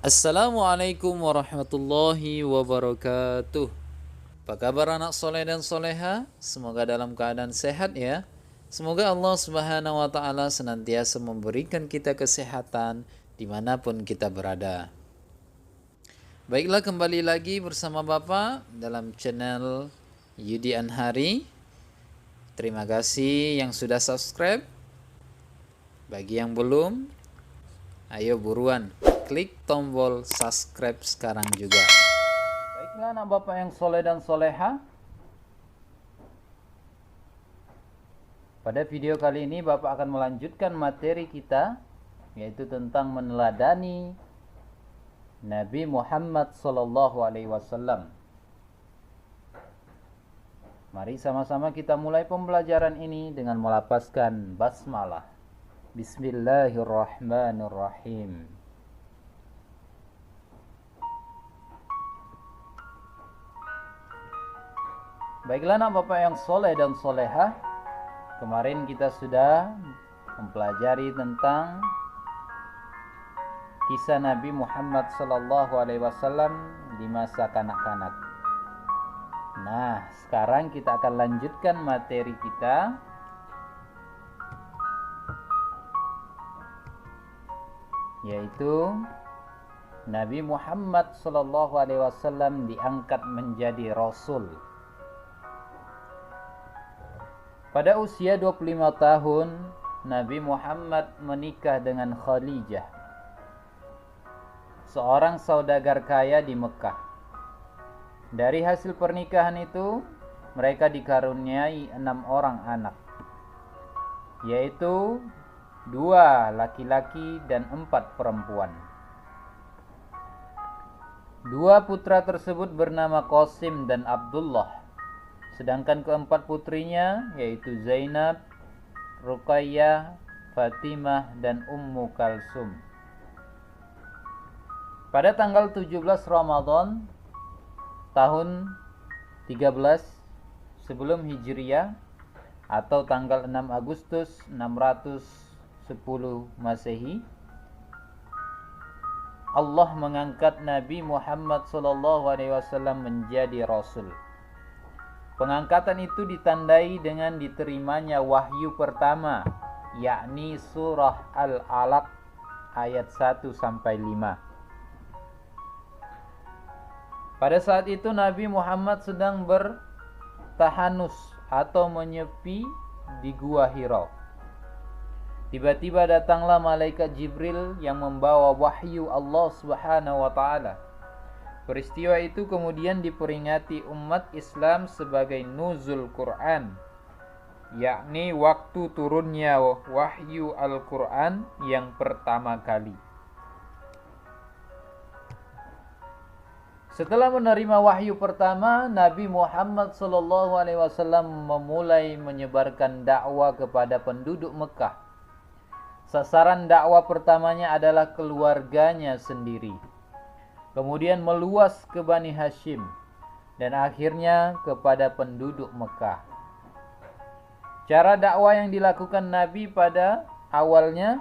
Assalamualaikum warahmatullahi wabarakatuh. Apa kabar anak soleh dan soleha? Semoga dalam keadaan sehat ya. Semoga Allah Subhanahu wa Ta'ala senantiasa memberikan kita kesehatan dimanapun kita berada. Baiklah, kembali lagi bersama Bapak dalam channel Yudi Anhari. Terima kasih yang sudah subscribe. Bagi yang belum, ayo buruan klik tombol subscribe sekarang juga. Baiklah anak Bapak yang soleh dan soleha, pada video kali ini Bapak akan melanjutkan materi kita, yaitu tentang meneladani Nabi Muhammad SAW. Mari sama-sama kita mulai pembelajaran ini dengan melafazkan basmalah. Bismillahirrahmanirrahim. Baiklah anak Bapak yang soleh dan soleha, kemarin kita sudah mempelajari tentang kisah Nabi Muhammad SAW di masa kanak-kanak. Nah, sekarang kita akan lanjutkan materi kita, yaitu Nabi Muhammad SAW diangkat menjadi Rasul. Pada usia 25 tahun, Nabi Muhammad menikah dengan Khadijah, seorang saudagar kaya di Mekah. Dari hasil pernikahan itu, mereka dikaruniai 6 orang anak, yaitu 2 laki-laki dan 4 perempuan. 2 putra tersebut bernama Qasim dan Abdullah. Sedangkan keempat putrinya yaitu Zainab, Ruqayyah, Fatimah, dan Ummu Kalsum. Pada tanggal 17 Ramadan tahun 13 sebelum Hijriah atau tanggal 6 Agustus 610 Masehi, Allah mengangkat Nabi Muhammad SAW menjadi Rasul. Pengangkatan itu ditandai dengan diterimanya wahyu pertama, yakni surah Al-Alaq ayat 1-5. Pada saat itu Nabi Muhammad sedang bertahanus atau menyepi di Gua Hira. Tiba-tiba datanglah malaikat Jibril yang membawa wahyu Allah Subhanahu wa Ta'ala. Peristiwa itu kemudian diperingati umat Islam sebagai nuzul Quran, yakni waktu turunnya wahyu Al-Quran yang pertama kali. Setelah menerima wahyu pertama, Nabi Muhammad SAW memulai menyebarkan dakwah kepada penduduk Mekah. Sasaran dakwah pertamanya adalah keluarganya sendiri. Kemudian meluas ke Bani Hashim, dan akhirnya kepada penduduk Mekah. Cara dakwah yang dilakukan Nabi pada awalnya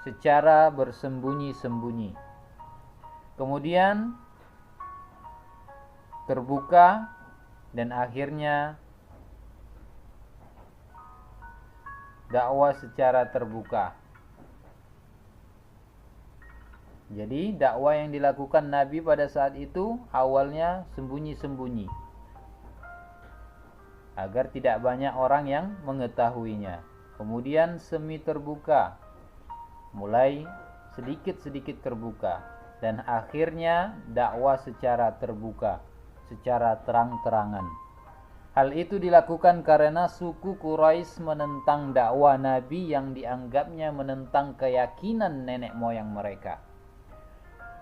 secara bersembunyi-sembunyi. Kemudian terbuka, dan akhirnya dakwah secara terbuka. Jadi dakwah yang dilakukan Nabi pada saat itu awalnya sembunyi-sembunyi, agar tidak banyak orang yang mengetahuinya. Kemudian semi terbuka, mulai sedikit-sedikit terbuka, dan akhirnya dakwah secara terbuka, secara terang-terangan. Hal itu dilakukan karena suku Quraisy menentang dakwah Nabi yang dianggapnya menentang keyakinan nenek moyang mereka.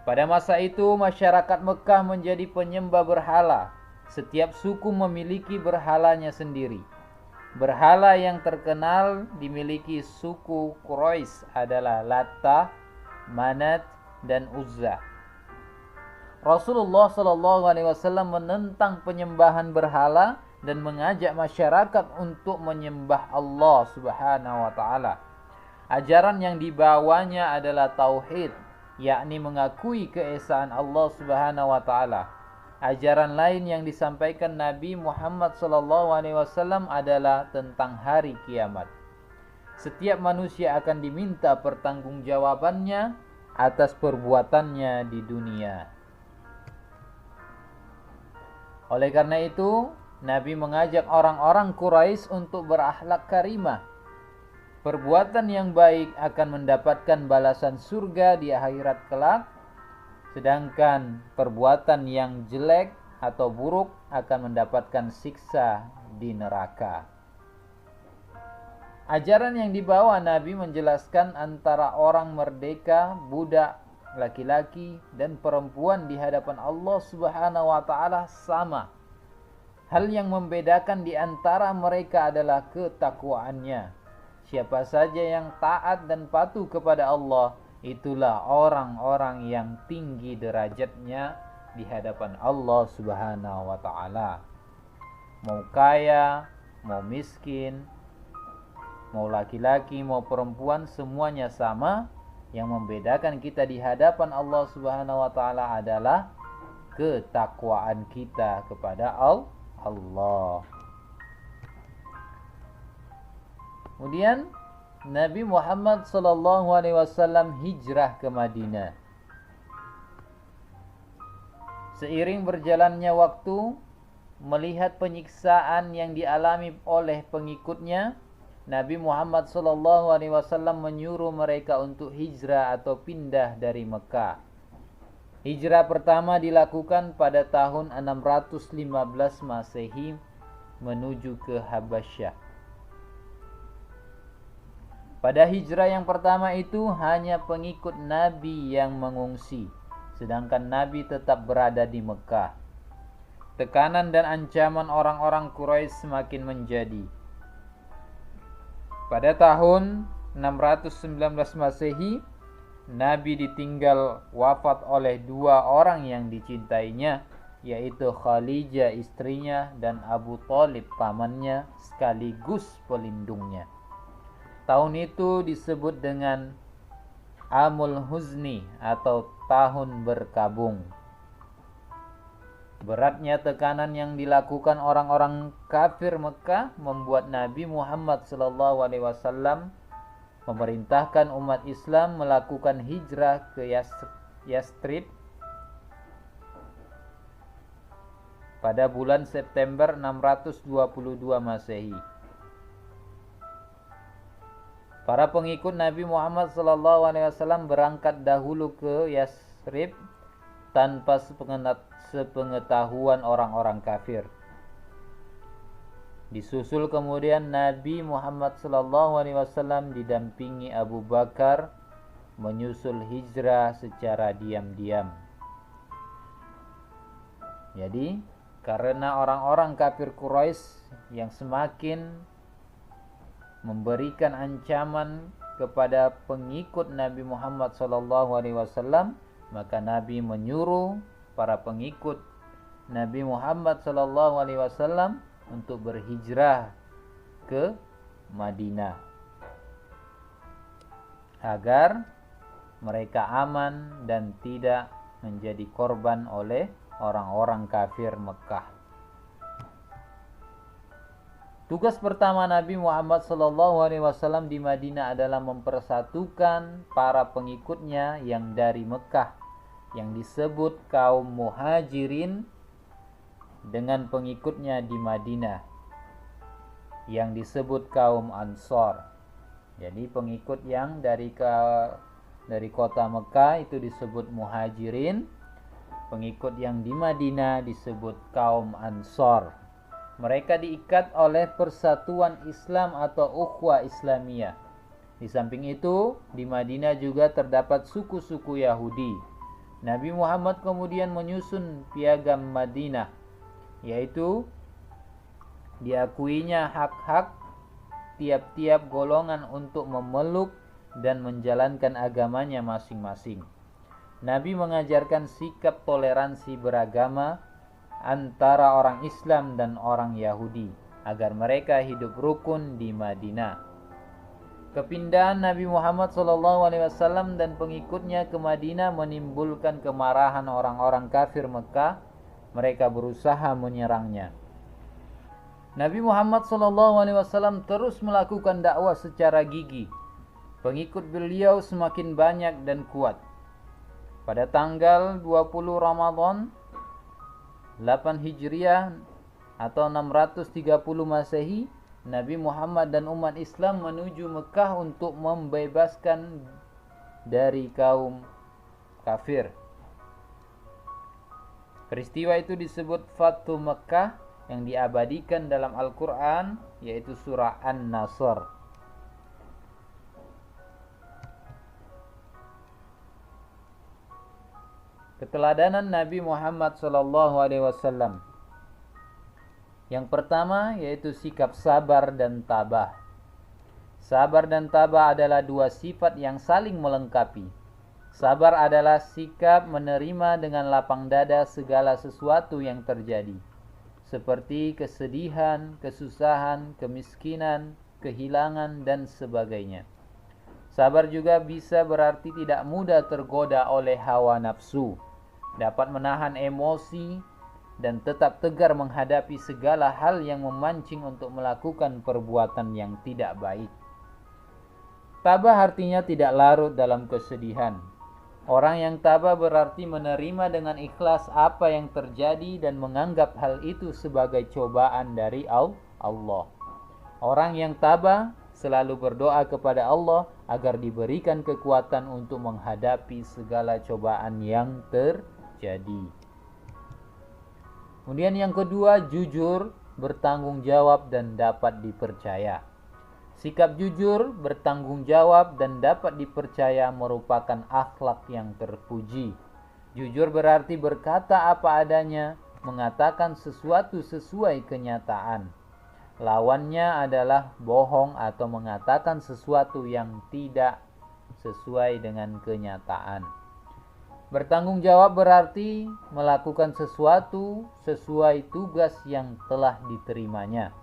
Pada masa itu masyarakat Mekah menjadi penyembah berhala. Setiap suku memiliki berhalanya sendiri. Berhala yang terkenal dimiliki suku Quraisy adalah Latta, Manat, dan Uzza. Rasulullah SAW menentang penyembahan berhala dan mengajak masyarakat untuk menyembah Allah Subhanahu wa Ta'ala. Ajaran yang dibawanya adalah tauhid, yakni mengakui keesaan Allah Subhanahu wa taala. Ajaran lain yang disampaikan Nabi Muhammad SAW adalah tentang hari kiamat. Setiap manusia akan diminta pertanggungjawabannya atas perbuatannya di dunia. Oleh karena itu, Nabi mengajak orang-orang Quraisy untuk berakhlak karimah. Perbuatan yang baik akan mendapatkan balasan surga di akhirat kelak, sedangkan perbuatan yang jelek atau buruk akan mendapatkan siksa di neraka. Ajaran yang dibawa Nabi menjelaskan antara orang merdeka, budak, laki-laki dan perempuan di hadapan Allah Subhanahu wa taala sama. Hal yang membedakan di antara mereka adalah ketakwaannya. Siapa saja yang taat dan patuh kepada Allah, itulah orang-orang yang tinggi derajatnya di hadapan Allah Subhanahu wa taala. Mau kaya, mau miskin, mau laki-laki, mau perempuan, semuanya sama. Yang membedakan kita di hadapan Allah Subhanahu wa taala adalah ketakwaan kita kepada Allah. Kemudian Nabi Muhammad SAW hijrah ke Madinah. Seiring berjalannya waktu, melihat penyiksaan yang dialami oleh pengikutnya, Nabi Muhammad SAW menyuruh mereka untuk hijrah atau pindah dari Mekah. Hijrah pertama dilakukan pada tahun 615 Masehi menuju ke Habasyah. Pada hijrah yang pertama itu hanya pengikut Nabi yang mengungsi, sedangkan Nabi tetap berada di Mekah. Tekanan dan ancaman orang-orang Quraisy semakin menjadi. Pada tahun 619 Masehi, Nabi ditinggal wafat oleh dua orang yang dicintainya, yaitu Khadijah istrinya dan Abu Thalib pamannya sekaligus pelindungnya. Tahun itu disebut dengan Amul Huzni atau tahun berkabung. Beratnya tekanan yang dilakukan orang-orang kafir Mekah membuat Nabi Muhammad SAW memerintahkan umat Islam melakukan hijrah ke Yastrib pada bulan September 622 Masehi. Para pengikut Nabi Muhammad SAW berangkat dahulu ke Yastrib tanpa sepengetahuan orang-orang kafir. Disusul kemudian Nabi Muhammad SAW didampingi Abu Bakar menyusul hijrah secara diam-diam. Jadi, karena orang-orang kafir Quraisy yang semakin memberikan ancaman kepada pengikut Nabi Muhammad SAW, maka Nabi menyuruh para pengikut Nabi Muhammad SAW untuk berhijrah ke Madinah agar mereka aman dan tidak menjadi korban oleh orang-orang kafir Mekah. Tugas pertama Nabi Muhammad SAW di Madinah adalah mempersatukan para pengikutnya yang dari Mekah, yang disebut kaum Muhajirin, dengan pengikutnya di Madinah yang disebut kaum Ansor. Jadi pengikut yang dari kota Mekah itu disebut Muhajirin, pengikut yang di Madinah disebut kaum Ansor. Mereka diikat oleh persatuan Islam atau Ukhwah Islamiyah. Di samping itu, di Madinah juga terdapat suku-suku Yahudi. Nabi Muhammad kemudian menyusun piagam Madinah, yaitu diakuinya hak-hak tiap-tiap golongan untuk memeluk dan menjalankan agamanya masing-masing. Nabi mengajarkan sikap toleransi beragama antara orang Islam dan orang Yahudi agar mereka hidup rukun di Madinah. Kepindahan Nabi Muhammad SAW dan pengikutnya ke Madinah menimbulkan kemarahan orang-orang kafir Mekah. Mereka berusaha menyerangnya. Nabi Muhammad SAW terus melakukan dakwah secara gigih. Pengikut beliau semakin banyak dan kuat. Pada tanggal 20 Ramadan 8 Hijriah atau 630 Masehi, Nabi Muhammad dan umat Islam menuju Mekah untuk membebaskan dari kaum kafir. Peristiwa itu disebut Fathu Mekah yang diabadikan dalam Al-Quran, yaitu surah An-Nasr. Keteladanan Nabi Muhammad SAW. Yang pertama yaitu sikap sabar dan tabah. Sabar dan tabah adalah dua sifat yang saling melengkapi. Sabar adalah sikap menerima dengan lapang dada segala sesuatu yang terjadi, seperti kesedihan, kesusahan, kemiskinan, kehilangan, dan sebagainya. Sabar juga bisa berarti tidak mudah tergoda oleh hawa nafsu, dapat menahan emosi, dan tetap tegar menghadapi segala hal yang memancing untuk melakukan perbuatan yang tidak baik. Tabah artinya tidak larut dalam kesedihan. Orang yang tabah berarti menerima dengan ikhlas apa yang terjadi dan menganggap hal itu sebagai cobaan dari Allah. Orang yang tabah selalu berdoa kepada Allah agar diberikan kekuatan untuk menghadapi segala cobaan yang terjadi. Kemudian yang kedua, jujur, bertanggung jawab, dan dapat dipercaya. Sikap jujur, bertanggung jawab, dan dapat dipercaya merupakan akhlak yang terpuji. Jujur berarti berkata apa adanya, mengatakan sesuatu sesuai kenyataan. Lawannya adalah bohong atau mengatakan sesuatu yang tidak sesuai dengan kenyataan. Bertanggung jawab berarti melakukan sesuatu sesuai tugas yang telah diterimanya.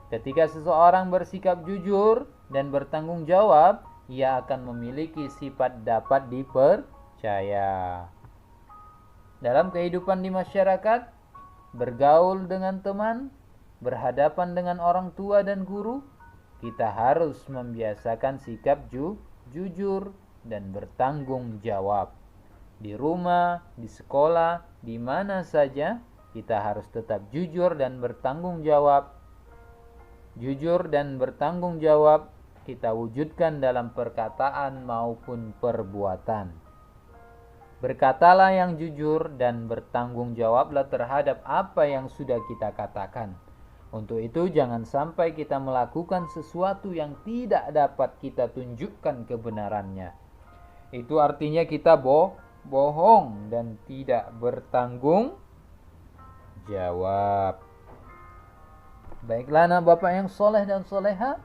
Ketika seseorang bersikap jujur dan bertanggung jawab, ia akan memiliki sifat dapat dipercaya. Dalam kehidupan di masyarakat, bergaul dengan teman, berhadapan dengan orang tua dan guru, kita harus membiasakan sikap jujur dan bertanggung jawab. Di rumah, di sekolah, di mana saja, kita harus tetap jujur dan bertanggung jawab. Jujur dan bertanggung jawab kita wujudkan dalam perkataan maupun perbuatan. Berkatalah yang jujur dan bertanggung jawablah terhadap apa yang sudah kita katakan. Untuk itu jangan sampai kita melakukan sesuatu yang tidak dapat kita tunjukkan kebenarannya. Itu artinya kita bohong dan tidak bertanggung jawab. Baiklah anak bapak yang soleh dan soleha,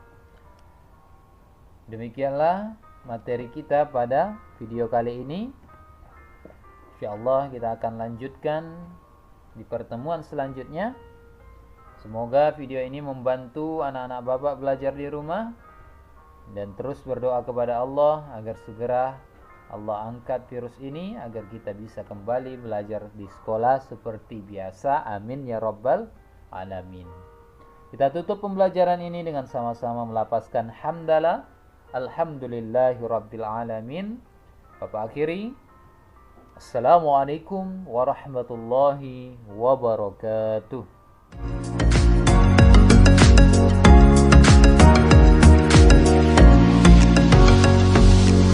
demikianlah materi kita pada video kali ini. InsyaAllah kita akan lanjutkan di pertemuan selanjutnya. Semoga video ini membantu anak-anak bapak belajar di rumah, dan terus berdoa kepada Allah agar segera Allah angkat virus ini agar kita bisa kembali belajar di sekolah seperti biasa. Amin ya rabbal alamin. Kita tutup pembelajaran ini dengan sama-sama melapaskan hamdalah. Alhamdulillahi rabbil alamin. Bapak akhiri, Assalamualaikum warahmatullahi wabarakatuh.